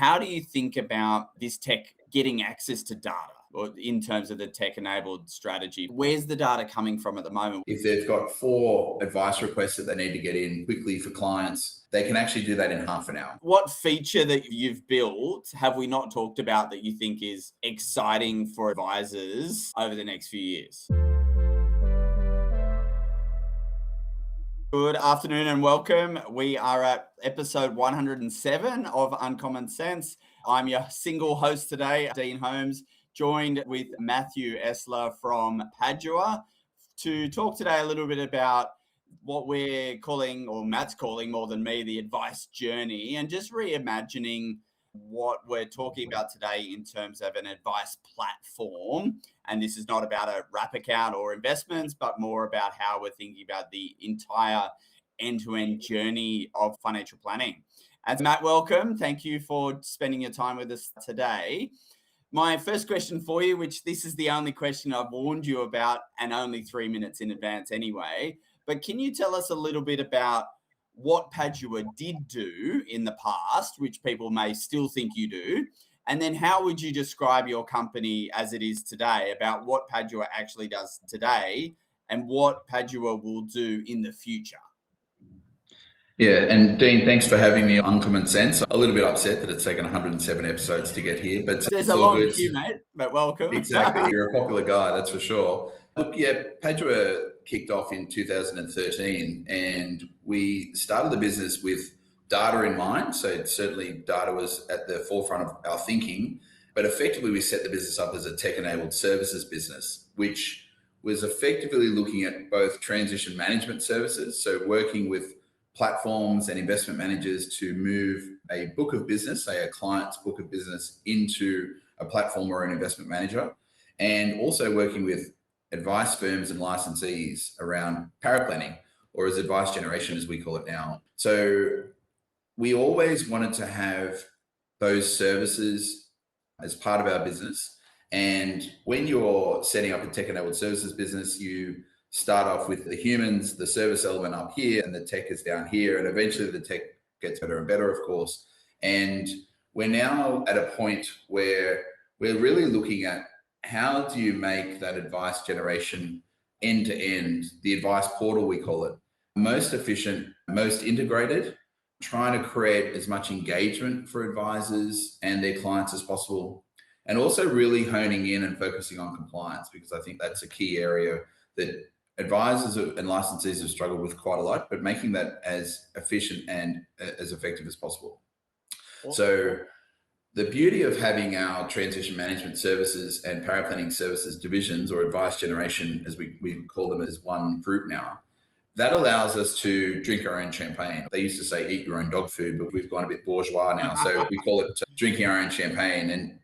how do you think about this tech getting access to data, or in terms of the tech-enabled strategy? Where's the data coming from at the moment? If they've got 4 advice requests that they need to get in quickly for clients, they can actually do that in half an hour. What feature that you've built have we not talked about that you think is exciting for advisors over the next few years? Good afternoon and welcome. We are at episode 107 of UncommonCents. I'm your single host today, Dean Holmes, joined with Matthew Esler from Padua to talk today a little bit about what we're calling, or Matt's calling more than me, the advice journey, and just reimagining what we're talking about today in terms of an advice platform. And this is not about a wrap account or investments, but more about how we're thinking about the entire end-to-end journey of financial planning. And Matt, welcome. Thank you for spending your time with us today. My first question for you, which this is the only question I've warned you about, and only 3 minutes in advance anyway, but can you tell us a little bit about what Padua did do in the past, which people may still think you do, and then how would you describe your company as it is today, about what Padua actually does today and what Padua will do in the future? Yeah, and Dean, thanks for having me on UncommonCents. A little bit upset that it's taken 107 episodes to get here, but there's a long queue, mate, but welcome. Exactly, you're a popular guy, that's for sure. Look, yeah, Padua kicked off in 2013, and we started the business with data in mind. So certainly data was at the forefront of our thinking, but effectively we set the business up as a tech-enabled services business, which was effectively looking at both transition management services, so working with platforms and investment managers to move a book of business, say a client's book of business, into a platform or an investment manager, and also working with advice firms and licensees around paraplanning, or as advice generation, as we call it now. So we always wanted to have those services as part of our business. And when you're setting up a tech-enabled services business, you start off with the humans, the service element up here, and the tech is down here. And eventually the tech gets better and better, of course. And we're now at a point where we're really looking at how do you make that advice generation end to end, the advice portal, we call it, most efficient, most integrated, trying to create as much engagement for advisors and their clients as possible. And also really honing in and focusing on compliance, because I think that's a key area that advisors and licensees have struggled with quite a lot, but making that as efficient and as effective as possible. So the beauty of having our transition management services and paraplanning services divisions, or advice generation, as we call them, as one group now, that allows us to drink our own champagne. They used to say eat your own dog food, but we've gone a bit bourgeois now. So we call it drinking our own champagne. And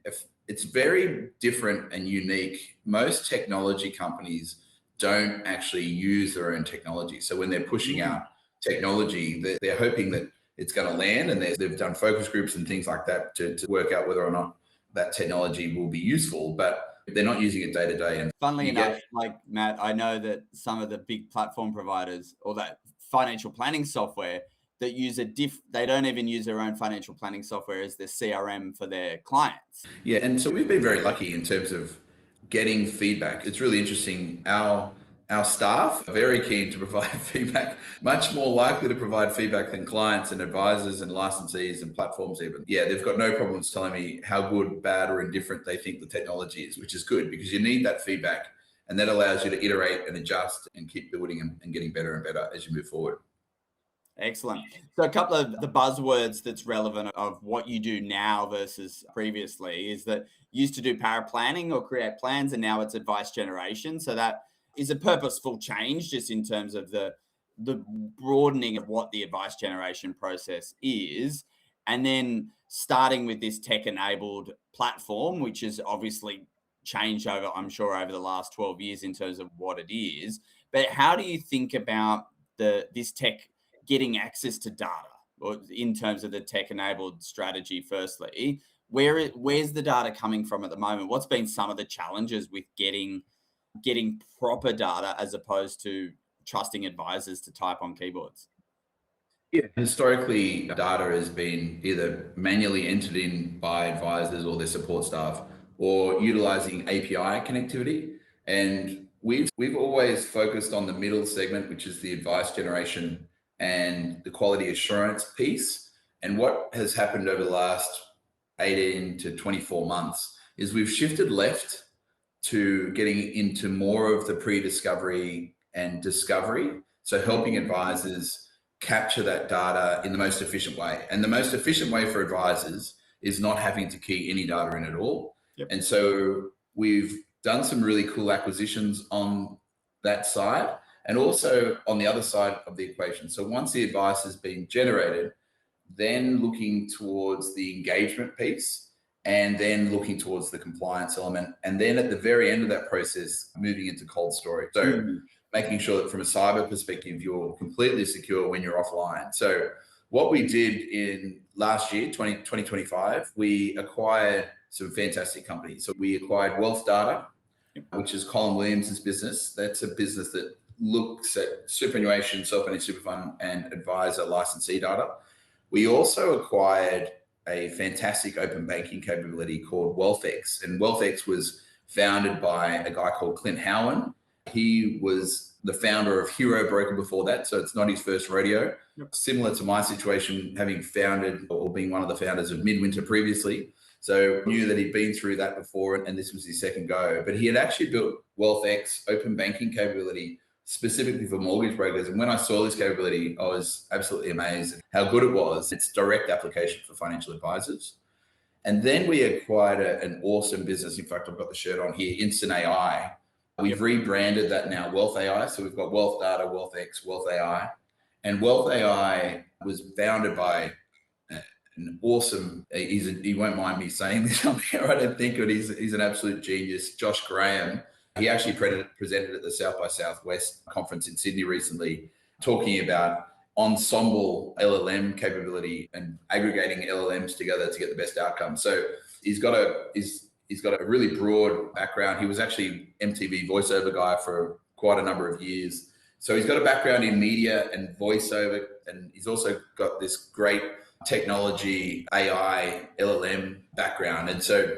it's very different and unique. Most technology companies don't actually use their own technology. So when they're pushing out technology, they're hoping that it's going to land, and they've done focus groups and things like that to work out whether or not that technology will be useful, but they're not using it day to day. And funnily enough, like Matt, I know that some of the big platform providers, or that financial planning software that use they don't even use their own financial planning software as their CRM for their clients. Yeah, and so we've been very lucky in terms of getting feedback. It's really interesting. Our staff are very keen to provide feedback, much more likely to provide feedback than clients and advisors and licensees and platforms even. Yeah, they've got no problems telling me how good, bad, or indifferent they think the technology is, which is good, because you need that feedback, and that allows you to iterate and adjust and keep building and getting better and better as you move forward. Excellent. So a couple of the buzzwords that's relevant of what you do now versus previously is that you used to do paraplanning or create plans, and now it's advice generation. So that is a purposeful change, just in terms of the broadening of what the advice generation process is. And then starting with this tech-enabled platform, which has obviously changed over, I'm sure, over the last 12 years in terms of what it is. But how do you think about this tech getting access to data, or in terms of the tech-enabled strategy? Firstly, where's the data coming from at the moment? What's been some of the challenges with getting proper data as opposed to trusting advisors to type on keyboards? Yeah. Historically, data has been either manually entered in by advisors or their support staff, or utilizing API connectivity. And we've always focused on the middle segment, which is the advice generation and the quality assurance piece. And what has happened over the last 18 to 24 months is we've shifted left to getting into more of the pre-discovery and discovery. So helping advisors capture that data in the most efficient way. And the most efficient way for advisors is not having to key any data in at all. Yep. And so we've done some really cool acquisitions on that side and also on the other side of the equation. So once the advice has been generated, then looking towards the engagement piece, and then looking towards the compliance element. And then at the very end of that process, moving into cold storage. So making sure that from a cyber perspective, you're completely secure when you're offline. So what we did in last year, 2025, we acquired some fantastic companies. So we acquired Wealth Data, which is Colin Williams' business. That's a business that looks at superannuation, self-managed super fund, and advisor licensee data. We also acquired a fantastic open banking capability called WealthX. And WealthX was founded by a guy called Clint Howan. He was the founder of Hero Broker before that, so it's not his first rodeo. Yep. Similar to my situation, having founded or being one of the founders of Midwinter previously. So knew that he'd been through that before, and this was his second go. But he had actually built WealthX open banking capability specifically for mortgage brokers. And when I saw this capability, I was absolutely amazed at how good it was. It's direct application for financial advisors. And then we acquired an awesome business. In fact, I've got the shirt on here, Instant AI. We've rebranded that now Wealth AI. So we've got Wealth Data, WealthX, Wealth AI. And Wealth AI was founded by an awesome, he won't mind me saying this on here, I don't think, but he's an absolute genius, Josh Graham. He actually presented at the South by Southwest conference in Sydney recently, talking about ensemble LLM capability and aggregating LLMs together to get the best outcome. So he's got a really broad background. He was actually MTV voiceover guy for quite a number of years. So he's got a background in media and voiceover, and he's also got this great technology, AI, LLM background. And so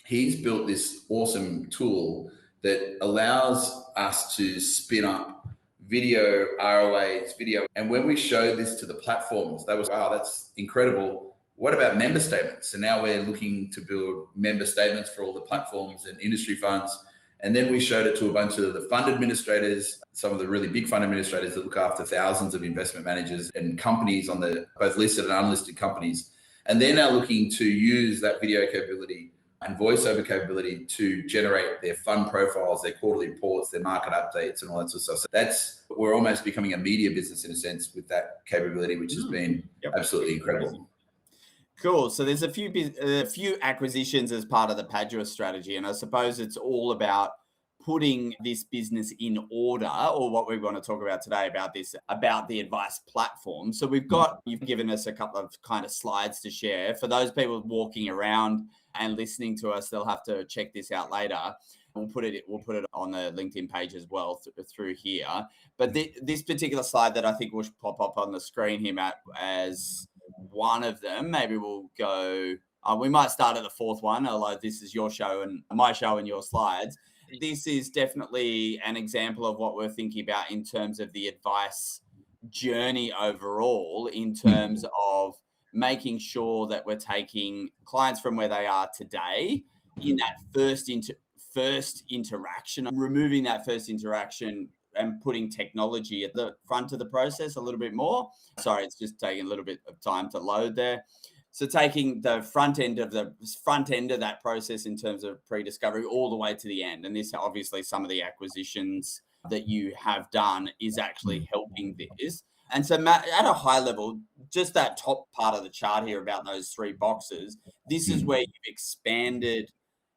he's built this awesome tool that allows us to spin up video ROAs, video. And when we showed this to the platforms, they was, wow, that's incredible. What about member statements? So now we're looking to build member statements for all the platforms and industry funds. And then we showed it to a bunch of the fund administrators, some of the really big fund administrators that look after thousands of investment managers and companies on the both listed and unlisted companies. And they're now looking to use that video capability and voiceover capability to generate their fund profiles, their quarterly reports, their market updates, and all that sort of stuff. So we're almost becoming a media business in a sense with that capability, which has been absolutely incredible. Cool. So there's a few acquisitions as part of the Padua strategy, and I suppose it's all about putting this business in order, or what we want to talk about today about the advice platform. So you've given us a couple of kind of slides to share. For those people walking around and listening to us, they'll have to check this out later. We'll put it on the LinkedIn page as well through here. But this particular slide that I think will pop up on the screen here, Matt, as one of them, maybe we'll go, we might start at the fourth one, although this is your show and my show and your slides. This is definitely an example of what we're thinking about in terms of the advice journey overall, in terms of making sure that we're taking clients from where they are today in that first interaction, removing that first interaction and putting technology at the front of the process a little bit more. Sorry, it's just taking a little bit of time to load there. So taking the front end of that process in terms of pre-discovery all the way to the end. And this, obviously, some of the acquisitions that you have done is actually helping this. And so, Matt, at a high level, just that top part of the chart here about those three boxes, this is where you've expanded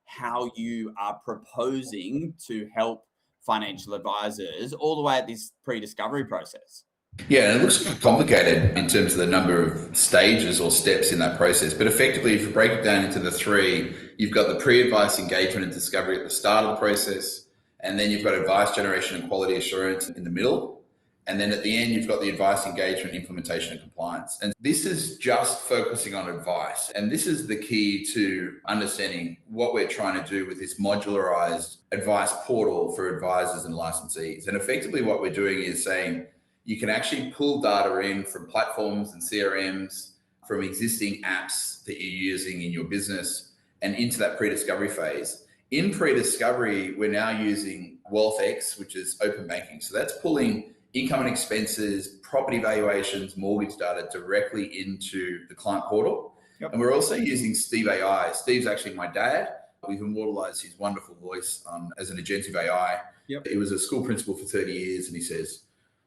how you are proposing to help financial advisors all the way at this pre-discovery process. Yeah, and it looks complicated in terms of the number of stages or steps in that process. But effectively, if you break it down into the three, you've got the pre-advice engagement and discovery at the start of the process, and then you've got advice generation and quality assurance in the middle. And then at the end, you've got the advice, engagement, implementation, and compliance. And this is just focusing on advice. And this is the key to understanding what we're trying to do with this modularized advice portal for advisors and licensees. And effectively what we're doing is saying you can actually pull data in from platforms and CRMs, from existing apps that you're using in your business and into that pre-discovery phase. In pre-discovery, we're now using WealthX, which is open banking. So that's pulling income and expenses, property valuations, mortgage data directly into the client portal. Yep. And we're also using Steve AI. Steve's actually my dad. We've immortalized his wonderful voice as an agentive AI. Yep. He was a school principal for 30 years and he says,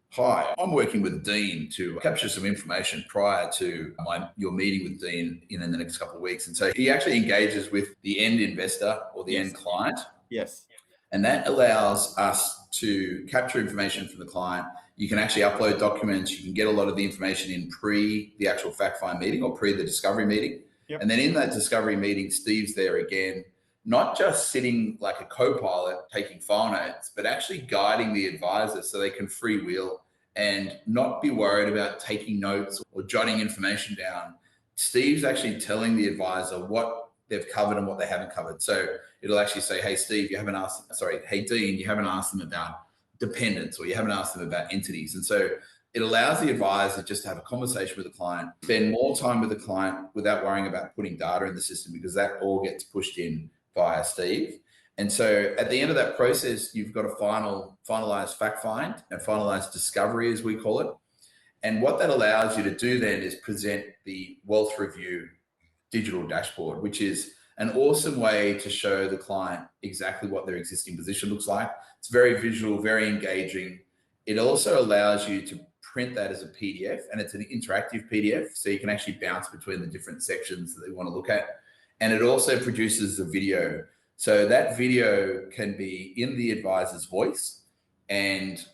"Hi, I'm working with Dean to capture some information prior to your meeting with Dean in the next couple of weeks." And so he actually engages with the end investor or the end client. Yes. And that allows us to capture information from the client. You can actually upload documents. You can get a lot of the information in pre the actual fact find meeting or pre the discovery meeting. Yep. And then in that discovery meeting, Steve's there again, not just sitting like a co-pilot taking file notes, but actually guiding the advisor so they can freewheel and not be worried about taking notes or jotting information down. Steve's actually telling the advisor what they've covered and what they haven't covered. So it'll actually say, "Hey, Steve, hey, Dean, you haven't asked them about dependents or you haven't asked them about entities." And so it allows the advisor just to have a conversation with the client, spend more time with the client without worrying about putting data in the system because that all gets pushed in via Steve. And so at the end of that process, you've got a finalized fact find and finalized discovery, as we call it. And what that allows you to do then is present the Wealth Review digital dashboard, which is an awesome way to show the client exactly what their existing position looks like. It's very visual, very engaging. It also allows you to print that as a PDF, and it's an interactive PDF, so you can actually bounce between the different sections that you want to look at. And it also produces a video. So that video can be in the advisor's voice, and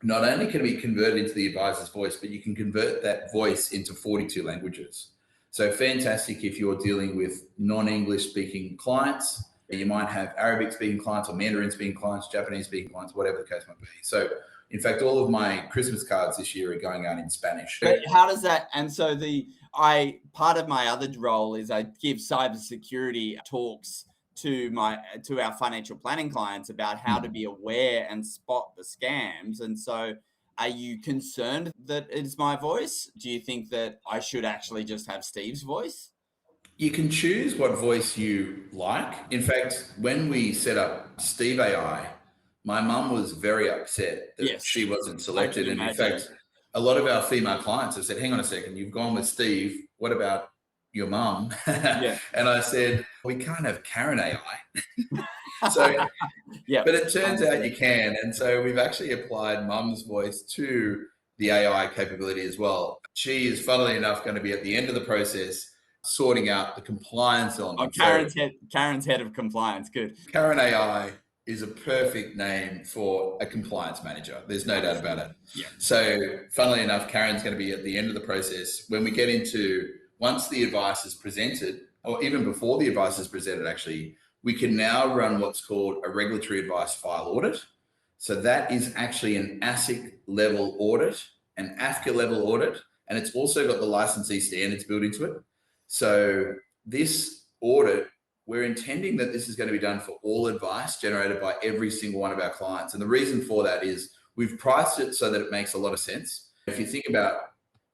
not only can it be converted into the advisor's voice, but you can convert that voice into 42 languages. So fantastic if you're dealing with non-English speaking clients. You might have Arabic speaking clients or Mandarin speaking clients, Japanese speaking clients, whatever the case might be. So in fact, all of my Christmas cards this year are going out in Spanish. But how does that, and so part of my other role is I give cybersecurity talks to our financial planning clients about how to be aware and spot the scams. And so are you concerned that it's my voice? Do you think that I should actually just have Steve's voice? You can choose what voice you like. In fact, when we set up Steve AI, my mum was very upset that she wasn't selected. And in fact, a lot of our female clients have said, "Hang on a second, you've gone with Steve. What about your mum?" And I said, "We can't have Karen AI." But it turns out you can. And so we've actually applied mum's voice to the AI capability as well. She is, funnily enough, going to be at the end of the process sorting out the compliance on Karen's head of compliance. Good. Karen AI is a perfect name for a compliance manager. There's no doubt about it. Yeah. So funnily enough, Karen's going to be at the end of the process. When we get into, once the advice is presented, or even before the advice is presented, actually, we can now run what's called a regulatory advice file audit. So that is actually an ASIC level audit, an AFCA level audit, and it's also got the licensee standards built into it. So this audit, we're intending that this is going to be done for all advice generated by every single one of our clients. And the reason for that is we've priced it so that it makes a lot of sense. If you think about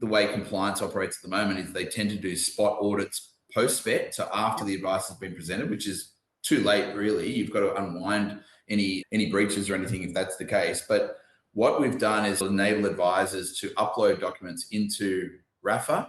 the way compliance operates at the moment, is they tend to do spot audits post-vet, so after the advice has been presented, which is too late, really. You've got to unwind any breaches or anything if that's the case. But what we've done is enable advisors to upload documents into RAFA.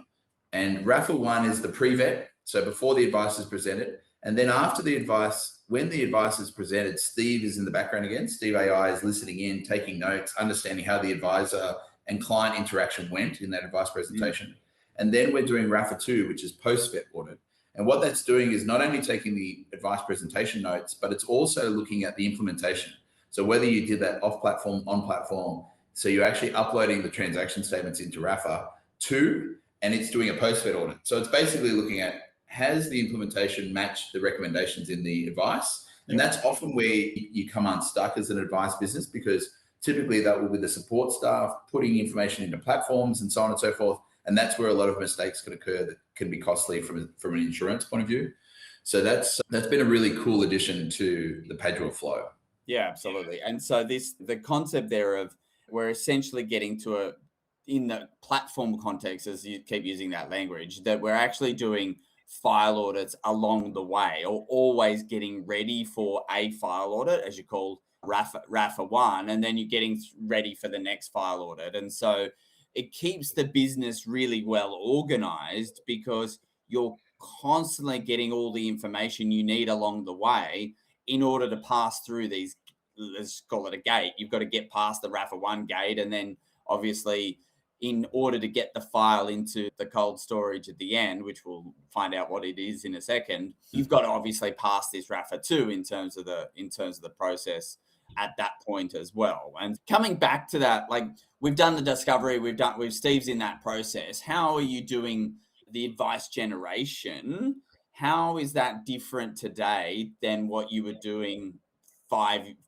And RAFA 1 is the pre-vet, so before the advice is presented. And then after the advice, when the advice is presented, Steve is in the background again. Steve AI is listening in, taking notes, understanding how the advisor and client interaction went in that advice presentation. And then we're doing RAFA 2, which is post-vet audit. And what that's doing is not only taking the advice presentation notes, but it's also looking at the implementation. So whether you did that off-platform, on-platform, so you're actually uploading the transaction statements into RAFA 2, and it's doing a post-vet audit. So it's basically looking at, has the implementation matched the recommendations in the advice? And that's often where you come unstuck as an advice business, because Typically that will be the support staff putting information into platforms and so on and so forth. And that's where a lot of mistakes can occur that can be costly from an insurance point of view. So that's been a really cool addition to the Padua flow. Yeah, absolutely. And so the concept there of we're essentially getting to in the platform context, as you keep using that language, that we're actually doing file audits along the way, or always getting ready for a file audit, as you call RAFA 1, and then you're getting ready for the next file audit. And so it keeps the business really well organized because you're constantly getting all the information you need along the way in order to pass through these, let's call it a gate. You've got to get past the RAFA 1 gate, and then obviously in order to get the file into the cold storage at the end, which we'll find out what it is in a second, you've got to obviously pass this RAFA 2 in terms of the process at that point as well. And coming back to that, like we've done the discovery, Steve's in that process. How are you doing the advice generation? How is that different today than what you were doing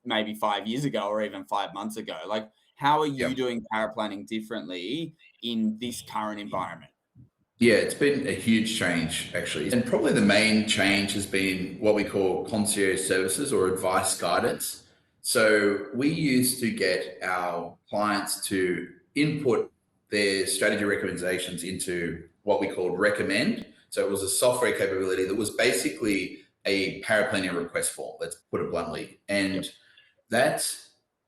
maybe 5 years ago, or even 5 months ago? Like, how are you doing paraplanning differently in this current environment? Yeah, it's been a huge change, actually. And probably the main change has been what we call concierge services or advice guidance. So we used to get our clients to input their strategy recommendations into what we called recommend. So it was a software capability that was basically a paraplanning request form, let's put it bluntly. And that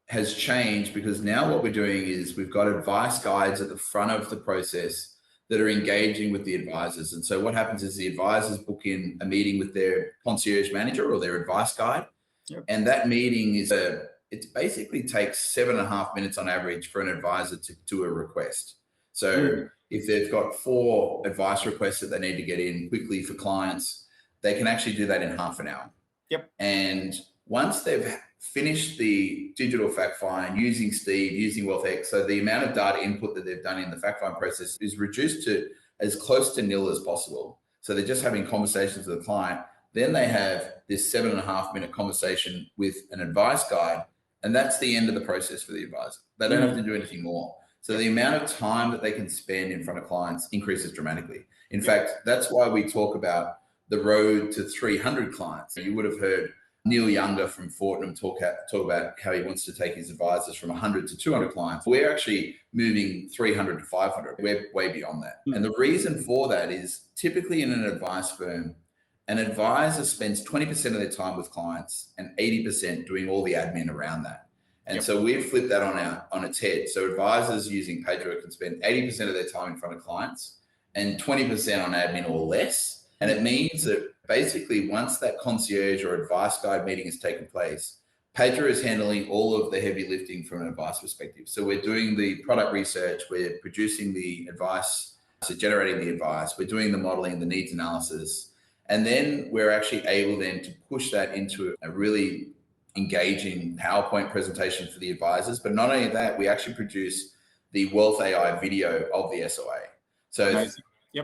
has changed because now what we're doing is we've got advice guides at the front of the process that are engaging with the advisors. And so what happens is the advisors book in a meeting with their concierge manager or their advice guide. And that meeting it basically takes 7.5 minutes on average for an advisor to do a request. So if they've got 4 advice requests that they need to get in quickly for clients, they can actually do that in half an hour. And once they've finished the digital fact find using Steve, using WealthX, so the amount of data input that they've done in the fact find process is reduced to as close to nil as possible. So they're just having conversations with the client. Then they have this 7.5 minute conversation with an advice guide, and that's the end of the process for the advisor. They don't have to do anything more. So the amount of time that they can spend in front of clients increases dramatically. In fact, that's why we talk about the road to 300 clients. You would have heard Neil Younger from Fortnum talk about how he wants to take his advisors from 100 to 200 clients. We're actually moving 300 to 500. We're way beyond that. And the reason for that is typically in an advice firm, an advisor spends 20% of their time with clients and 80% doing all the admin around that. And so we've flipped that on its head. So advisors using Padua can spend 80% of their time in front of clients and 20% on admin or less. And it means that basically once that concierge or advice guide meeting has taken place, Padua is handling all of the heavy lifting from an advice perspective. So we're doing the product research, we're producing the advice, so generating the advice, we're doing the modeling, the needs analysis, and then we're actually able then to push that into a really engaging PowerPoint presentation for the advisors. But not only that, we actually produce the Wealth AI video of the SOA. So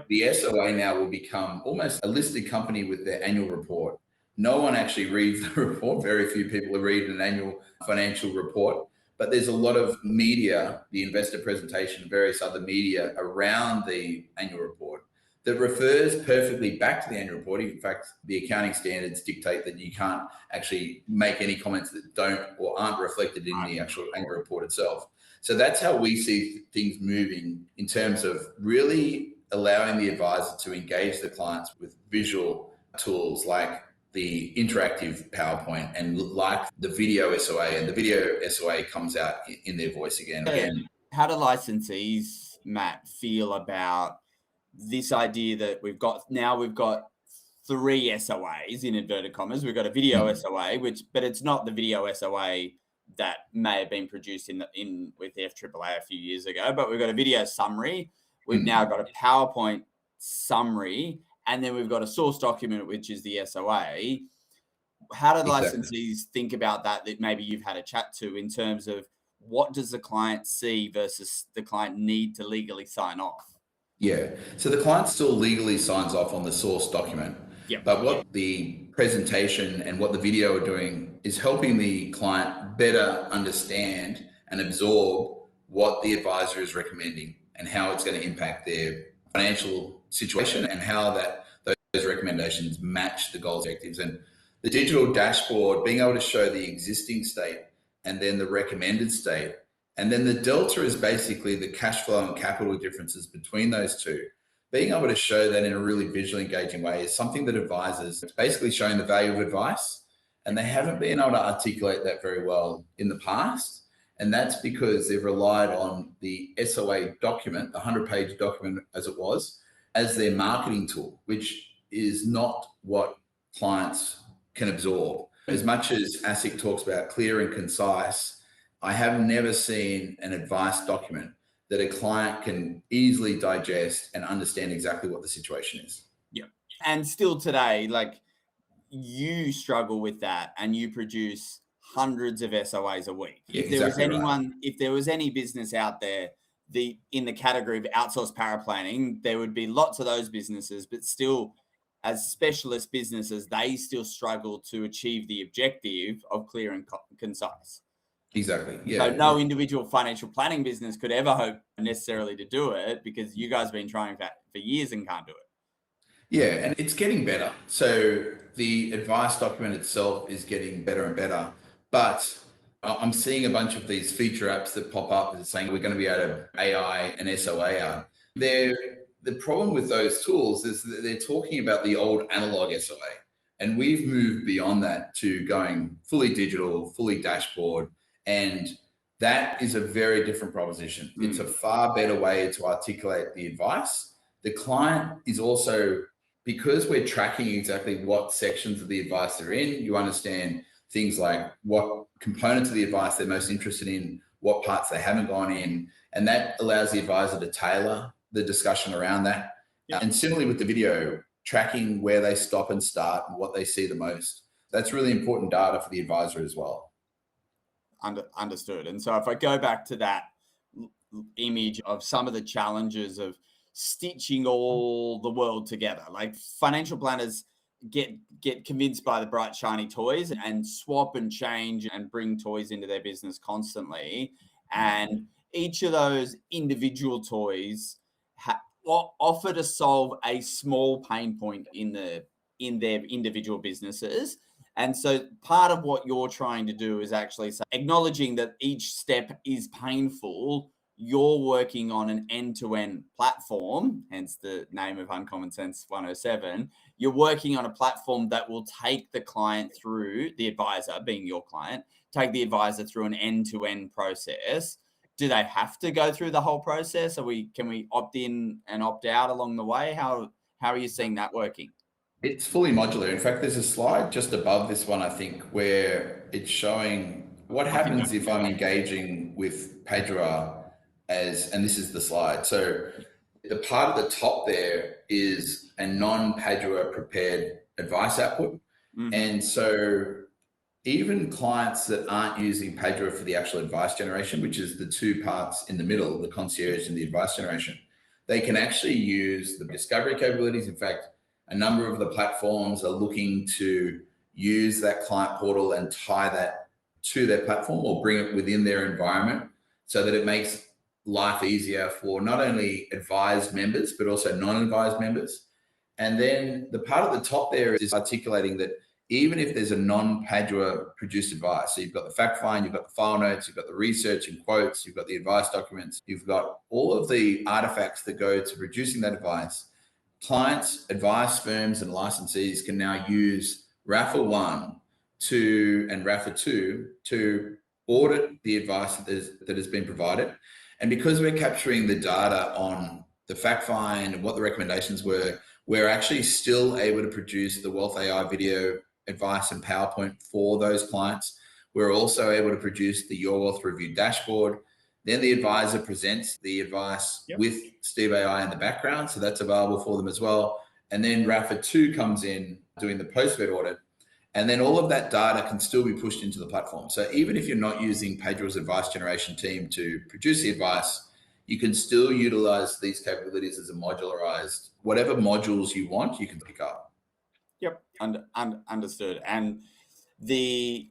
the SOA now will become almost a listed company with their annual report. No one actually reads the report. Very few people read an annual financial report, but there's a lot of media, the investor presentation, various other media around the annual report that refers perfectly back to the annual report. In fact, the accounting standards dictate that you can't actually make any comments that don't or aren't reflected in the actual annual report itself. So that's how we see things moving in terms of really allowing the advisor to engage the clients with visual tools like the interactive PowerPoint and like the video SOA, and the video SOA comes out in their voice again. How do licensees, Matt, feel about this idea that we've got 3 SOAs in inverted commas? We've got a video SOA, but it's not the video SOA that may have been produced with the FAAA a few years ago, but we've got a video summary. We've now got a PowerPoint summary, and then we've got a source document, which is the SOA. How do licensees think about that maybe you've had a chat to, in terms of what does the client see versus the client need to legally sign off? Yeah, so the client still legally signs off on the source document. But what the presentation and what the video are doing is helping the client better understand and absorb what the advisor is recommending and how it's going to impact their financial situation and how those recommendations match the goals and objectives. And the digital dashboard, being able to show the existing state and then the recommended state, and then the delta is basically the cash flow and capital differences between those two. Being able to show that in a really visually engaging way is something that advisors, it's basically showing the value of advice, and they haven't been able to articulate that very well in the past. And that's because they've relied on the SOA document, the 100-page document as it was, as their marketing tool, which is not what clients can absorb. As much as ASIC talks about clear and concise, I have never seen an advice document that a client can easily digest and understand exactly what the situation is. Yeah. And still today, like, you struggle with that and you produce hundreds of SOAs a week. Yeah, if there was exactly anyone, right. if there was any business out there, in the category of outsourced paraplanning, there would be lots of those businesses, but still, as specialist businesses, they still struggle to achieve the objective of clear and concise. Exactly. Yeah. So no individual financial planning business could ever hope necessarily to do it, because you guys have been trying for years and can't do it. Yeah, and it's getting better. So the advice document itself is getting better and better, but I'm seeing a bunch of these feature apps that pop up that are saying we're going to be able to AI and SOA out. The problem with those tools is that they're talking about the old analog SOA, and we've moved beyond that to going fully digital, fully dashboard, and that is a very different proposition. It's a far better way to articulate the advice. The client is also, because we're tracking exactly what sections of the advice they're in, you understand things like what components of the advice they're most interested in, what parts they haven't gone in, and that allows the advisor to tailor the discussion around that. Yeah. And similarly with the video, tracking where they stop and start and what they see the most. That's really important data for the advisor as well. Understood. And so if I go back to that image of some of the challenges of stitching all the world together, like financial planners get convinced by the bright shiny toys and swap and change and bring toys into their business constantly, and each of those individual toys offer to solve a small pain point in their individual businesses. And so part of what you're trying to do is actually acknowledging that each step is painful. You're working on an end-to-end platform, hence the name of UncommonCents 107. You're working on a platform that will take the client through, the advisor being your client, take the advisor through an end-to-end process. Do they have to go through the whole process? Can we opt in and opt out along the way? How are you seeing that working? It's fully modular. In fact, there's a slide just above this one, I think, where it's showing what happens if I'm engaging with Padua and this is the slide. So the part at the top there is a non-Padua prepared advice output. And so even clients that aren't using Padua for the actual advice generation, which is the two parts in the middle, the concierge and the advice generation, they can actually use the discovery capabilities. In fact, a number of the platforms are looking to use that client portal and tie that to their platform or bring it within their environment so that it makes life easier for not only advised members, but also non-advised members. And then the part at the top there is articulating that even if there's a non-Padua produced advice, so you've got the fact find, you've got the file notes, you've got the research and quotes, you've got the advice documents, you've got all of the artifacts that go to producing that advice. Clients, advice firms, and licensees can now use RAFA 1 and RAFA 2 to audit the advice that has been provided. And because we're capturing the data on the fact find and what the recommendations were, we're actually still able to produce the Wealth AI video advice and PowerPoint for those clients. We're also able to produce the Your Wealth Review dashboard. Then the advisor presents the advice with Steve AI in the background. So that's available for them as well. And then RAFA 2 comes in doing the post-vet audit. And then all of that data can still be pushed into the platform. So even if you're not using Padua's advice generation team to produce the advice, you can still utilize these capabilities as a modularized, whatever modules you want, you can pick up. Yep, understood. And the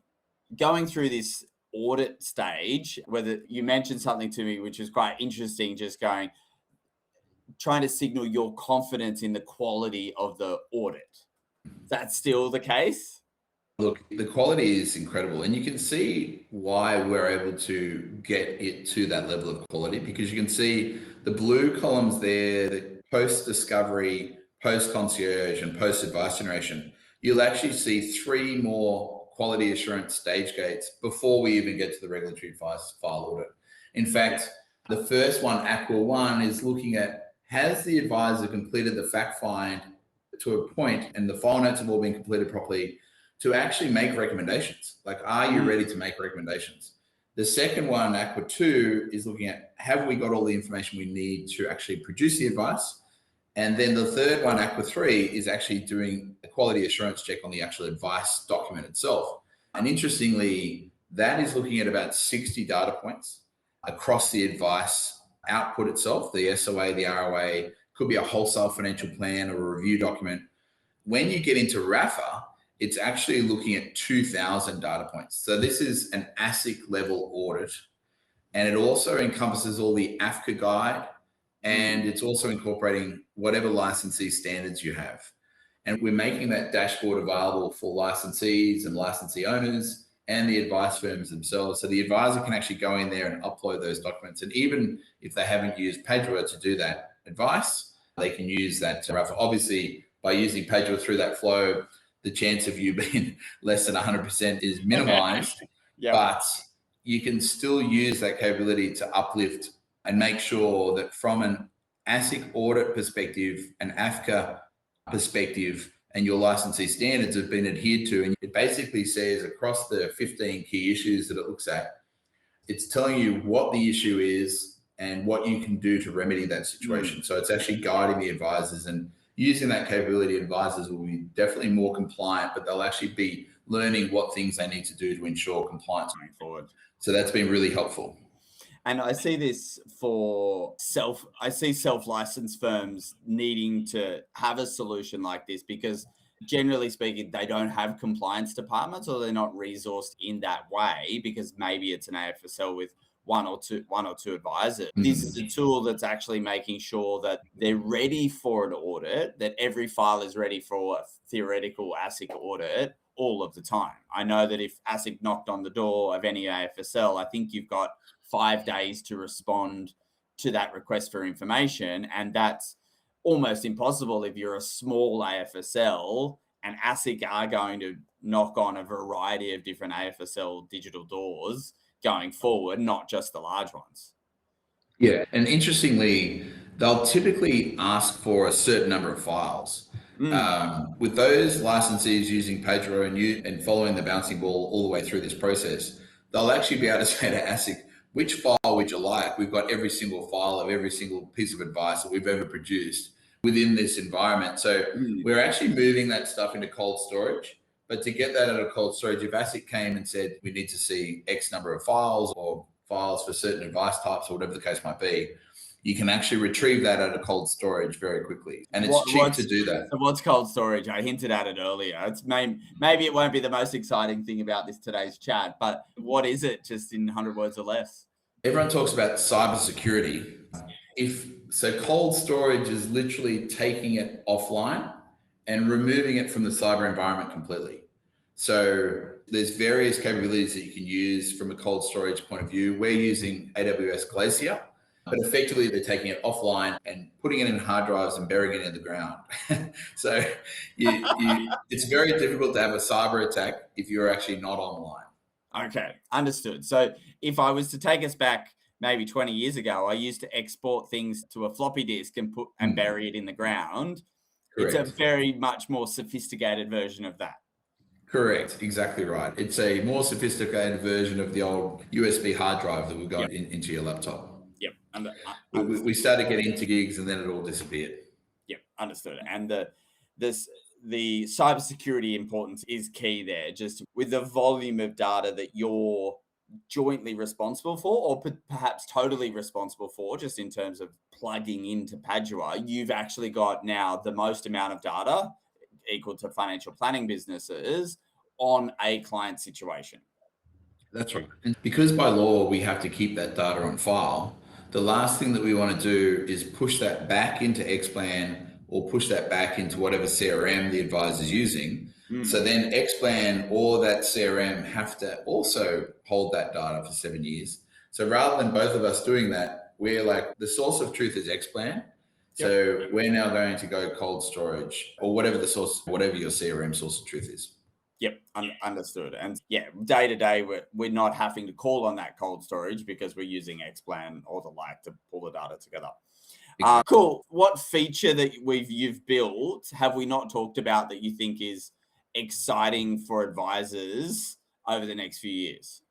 going through this audit stage, whether you mentioned something to me, which was quite interesting, just trying to signal your confidence in the quality of the audit. That's still the case? Look, the quality is incredible, and you can see why we're able to get it to that level of quality, because you can see the blue columns there, the post-discovery, post-concierge, and post-advice generation. You'll actually see 3 more quality assurance stage gates before we even get to the regulatory advice file audit. In fact, the first one, Aqua 1, is looking at, has the advisor completed the fact find to a point, and the file notes have all been completed properly, to actually make recommendations. Like, are you ready to make recommendations? The second one, Aqua 2, is looking at, have we got all the information we need to actually produce the advice? And then the third one, Aqua 3, is actually doing a quality assurance check on the actual advice document itself. And interestingly, that is looking at about 60 data points across the advice output itself, the SOA, the ROA, could be a wholesale financial plan or a review document. When you get into RAFA, it's actually looking at 2,000 data points. So this is an ASIC level audit, and it also encompasses all the AFCA guide, and it's also incorporating whatever licensee standards you have. And we're making that dashboard available for licensees and licensee owners and the advice firms themselves. So the advisor can actually go in there and upload those documents. And even if they haven't used Padua to do that advice, they can use that RAFA. Obviously, by using Padua through that flow, the chance of you being less than 100% is minimized, but you can still use that capability to uplift and make sure that from an ASIC audit perspective, an AFCA perspective, and your licensee standards have been adhered to. And it basically says across the 15 key issues that it looks at, it's telling you what the issue is and what you can do to remedy that situation. So it's actually guiding the advisors, and using that capability, advisors will be definitely more compliant, but they'll actually be learning what things they need to do to ensure compliance going forward. So that's been really helpful. And I see this for self-licensed firms needing to have a solution like this, because generally speaking, they don't have compliance departments, or they're not resourced in that way, because maybe it's an AFSL with one or two advisors. This is a tool that's actually making sure that they're ready for an audit, that every file is ready for a theoretical ASIC audit all of the time. I know that if ASIC knocked on the door of any AFSL, I think you've got 5 days to respond to that request for information. And that's almost impossible if you're a small AFSL, and ASIC are going to knock on a variety of different AFSL digital doors going forward, not just the large ones. Yeah, and interestingly, they'll typically ask for a certain number of files. With those licensees using Padua and following the bouncing ball all the way through this process, they'll actually be able to say to ASIC, which file would you like? We've got every single file of every single piece of advice that we've ever produced within this environment. So we're actually moving that stuff into cold storage. But to get that out of cold storage, if ASIC came and said, we need to see X number of files, or files for certain advice types, or whatever the case might be, you can actually retrieve that out of cold storage very quickly. And it's cheap to do that. So what's cold storage? I hinted at it earlier. It's maybe it won't be the most exciting thing about today's chat, but what is it, just in 100 words or less? Everyone talks about cybersecurity. So cold storage is literally taking it offline and removing it from the cyber environment completely. So there's various capabilities that you can use from a cold storage point of view. We're using AWS Glacier, but effectively they're taking it offline and putting it in hard drives and burying it in the ground. So it's very difficult to have a cyber attack if you're actually not online. Okay, understood. So if I was to take us back maybe 20 years ago, I used to export things to a floppy disk and bury it in the ground. Correct. It's a very much more sophisticated version of that. Correct. Exactly right. It's a more sophisticated version of the old USB hard drive that we got into your laptop. Yep. We started getting into gigs, and then it all disappeared. Yep. Understood. And the cybersecurity importance is key there, just with the volume of data that you're jointly responsible for, or perhaps totally responsible for, just in terms of plugging into Padua. You've actually got now the most amount of data equal to financial planning businesses on a client situation. That's right. And because by law we have to keep that data on file, the last thing that we want to do is push that back into Xplan or push that back into whatever CRM the advisor is using. So then Xplan or that CRM have to also hold that data for 7 years. So rather than both of us doing that, we're like, the source of truth is Xplan. So we're now going to go cold storage or whatever the source, whatever your CRM source of truth is. Yep, understood. And yeah, day to day, we're not having to call on that cold storage because we're using Xplan or the like to pull the data together. Exactly. Cool. What feature that you've built have we not talked about that you think is exciting for advisors over the next few years?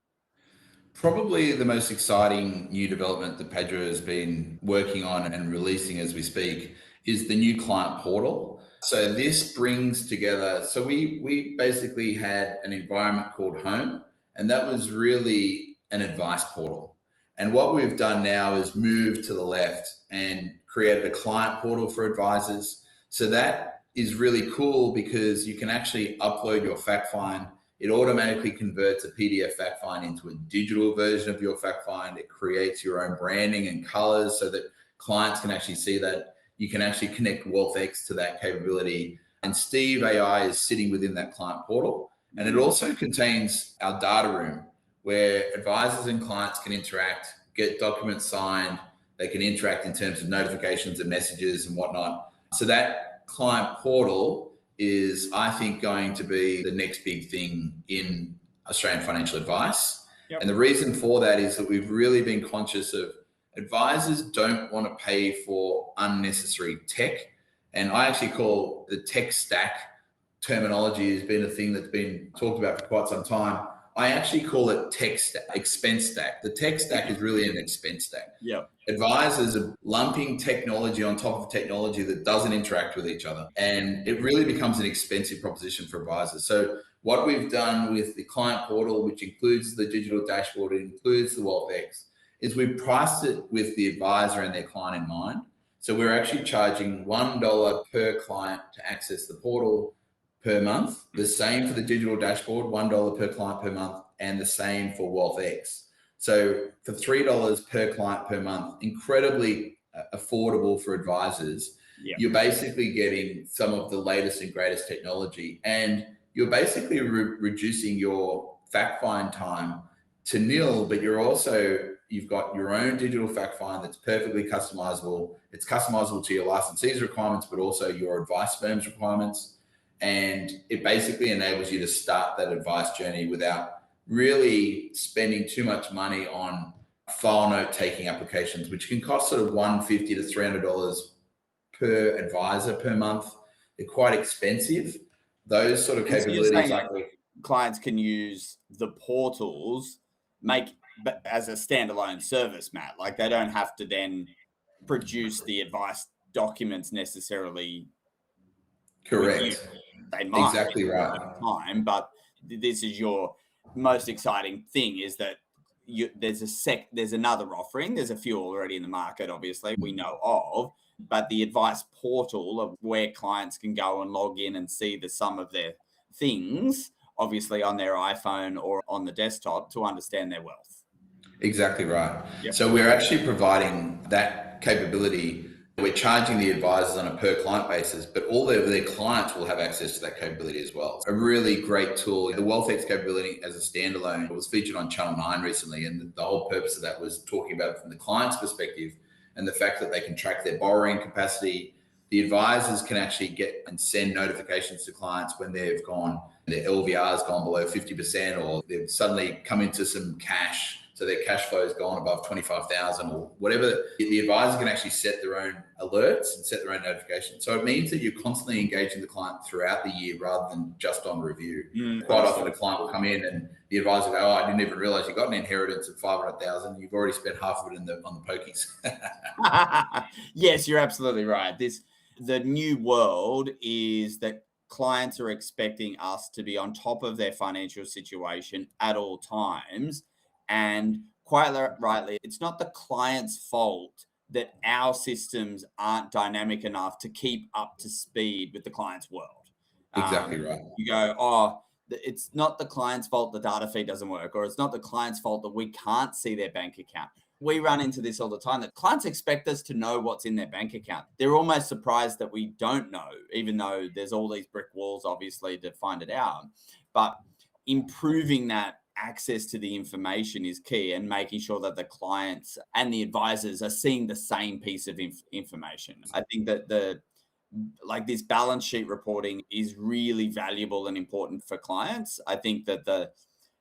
Probably the most exciting new development that Padua has been working on and releasing as we speak is the new client portal. So this brings together, so we basically had an environment called Home, and that was really an advice portal. And what we've done now is move to the left and created a client portal for advisors. So that is really cool because you can actually upload your fact find. It automatically converts a PDF fact find into a digital version of your fact find. It creates your own branding and colors so that clients can actually see that. You can actually connect WealthX to that capability. And Steve AI is sitting within that client portal. And it also contains our data room where advisors and clients can interact, get documents signed. They can interact in terms of notifications and messages and whatnot. So that client portal is, I think, going to be the next big thing in Australian financial advice. Yep. And the reason for that is that we've really been conscious of advisors don't want to pay for unnecessary tech. And I actually call the tech stack terminology has been a thing that's been talked about for quite some time. I actually call it tech stack, expense stack. The tech stack is really an expense stack. Yeah. Advisors are lumping technology on top of technology that doesn't interact with each other. And it really becomes an expensive proposition for advisors. So what we've done with the client portal, which includes the digital dashboard, it includes the WealthX, is we priced it with the advisor and their client in mind. So we're actually charging $1 per client to access the portal per month. The same for the digital dashboard, $1 per client per month, and the same for WealthX. So for $3 per client per month, incredibly affordable for advisors. Yeah. You're basically getting some of the latest and greatest technology, and you're basically reducing your fact find time to nil, but you've got your own digital fact find that's perfectly customizable. It's customizable to your licensee's requirements, but also your advice firm's requirements. And it basically enables you to start that advice journey without really spending too much money on file note taking applications, which can cost sort of $150 to $300 per advisor per month. They're quite expensive. Those sort of capabilities, like clients can use the portals as a standalone service, Matt. Like they don't have to then produce the advice documents necessarily. Correct. They might exactly right. Time, but this is your most exciting thing is that there's another offering. There's a few already in the market, obviously, we know of, but the advice portal of where clients can go and log in and see the sum of their things, obviously on their iPhone or on the desktop to understand their wealth. Exactly right. Yep. So we're actually providing that capability. We're charging the advisors on a per client basis, but all their clients will have access to that capability as well. It's a really great tool. The WealthX capability as a standalone was featured on Channel 9 recently, and the whole purpose of that was talking about it from the client's perspective and the fact that they can track their borrowing capacity. The advisors can actually get and send notifications to clients when they've gone, their LVR has gone below 50%, or they've suddenly come into some cash. So their cash flow has gone above 25,000 or whatever. The advisor can actually set their own alerts and set their own notifications. So it means that you're constantly engaging the client throughout the year rather than just on review. Quite often a client will come in and the advisor will go, I didn't even realize you got an inheritance of 500,000. You've already spent half of it on the pokies. Yes, you're absolutely right. The new world is that clients are expecting us to be on top of their financial situation at all times. And quite rightly, it's not the client's fault that our systems aren't dynamic enough to keep up to speed with the client's world. Exactly right. You go, it's not the client's fault the data feed doesn't work, or it's not the client's fault that we can't see their bank account. We run into this all the time, that clients expect us to know what's in their bank account. They're almost surprised that we don't know, even though there's all these brick walls, obviously, to find it out. But improving that access to the information is key, and making sure that the clients and the advisors are seeing the same piece of information. I think that this balance sheet reporting is really valuable and important for clients. I think that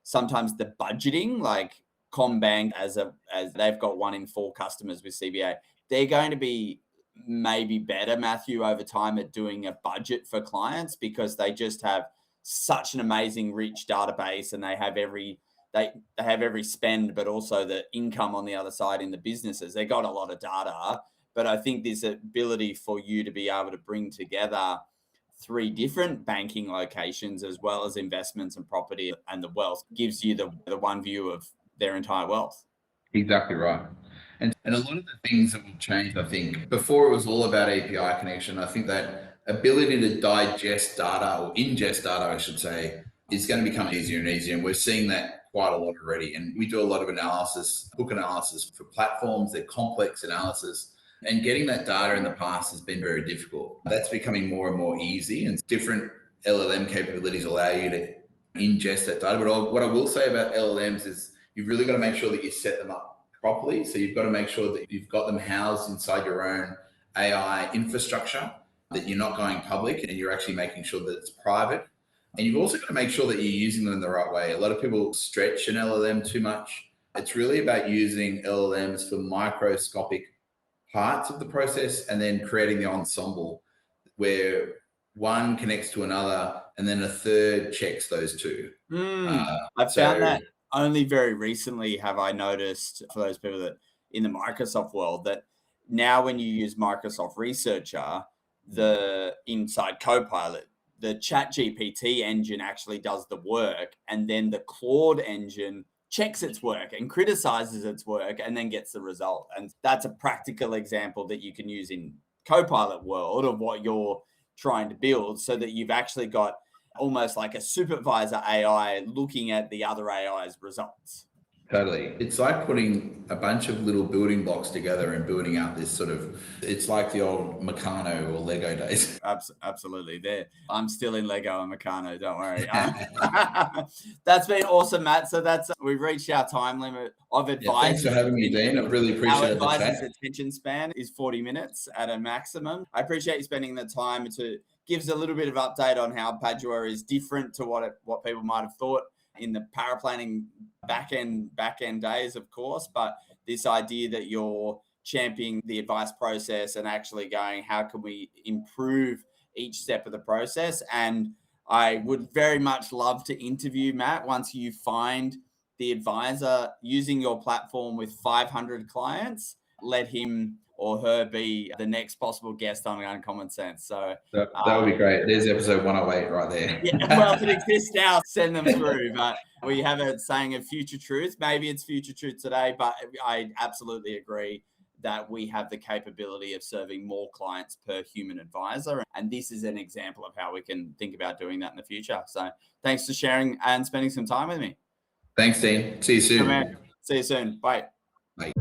sometimes the budgeting, like CommBank, as they've got 1 in 4 customers with CBA, they're going to be maybe better, Matthew, over time at doing a budget for clients, because they just have such an amazing rich database, and they have every spend, but also the income on the other side in the businesses. They got a lot of data. But I think this ability for you to be able to bring together 3 different banking locations, as well as investments and property and the wealth, gives you the one view of their entire wealth. Exactly right. And a lot of the things that will change, I think, before it was all about API connection. I think that ability to digest data, or ingest data, I should say, is going to become easier and easier. And we're seeing that quite a lot already. And we do a lot of analysis, book analysis for platforms. They're complex analysis. And getting that data in the past has been very difficult. That's becoming more and more easy, and different LLM capabilities allow you to ingest that data. But what I will say about LLMs is you've really got to make sure that you set them up properly. So you've got to make sure that you've got them housed inside your own AI infrastructure, that you're not going public, and you're actually making sure that it's private. And you've also got to make sure that you're using them in the right way. A lot of people stretch an LLM too much. It's really about using LLMs for microscopic parts of the process, and then creating the ensemble where one connects to another, and then a third checks those two. I've found that only very recently have I noticed, for those people that in the Microsoft world, that now when you use Microsoft Researcher, the inside Copilot, the ChatGPT engine actually does the work, and then the Claude engine checks its work and criticizes its work, and then gets the result. And that's a practical example that you can use in Copilot world of what you're trying to build, so that you've actually got almost like a supervisor AI looking at the other AI's results. Totally. It's like putting a bunch of little building blocks together and building out this it's like the old Meccano or Lego days. Absolutely. There. I'm still in Lego and Meccano, don't worry. That's been awesome, Matt. So we've reached our time limit of advice. Yeah, thanks for having me, Dean. I really appreciate the chat. Our attention span is 40 minutes at a maximum. I appreciate you spending the time to give us a little bit of update on how Padua is different to what people might have thought in the paraplanning back end days, of course, but this idea that you're championing the advice process and actually going, how can we improve each step of the process? And I would very much love to interview Matt once you find the advisor using your platform with 500 clients. Let him or her be the next possible guest on UncommonCents. So that would be great. There's episode 108 right there. Yeah, well, if it exists now, send them through. But we have a saying of future truth. Maybe it's future truth today, but I absolutely agree that we have the capability of serving more clients per human advisor. And this is an example of how we can think about doing that in the future. So thanks for sharing and spending some time with me. Thanks, Dean. See you soon. See you soon. Bye. Bye.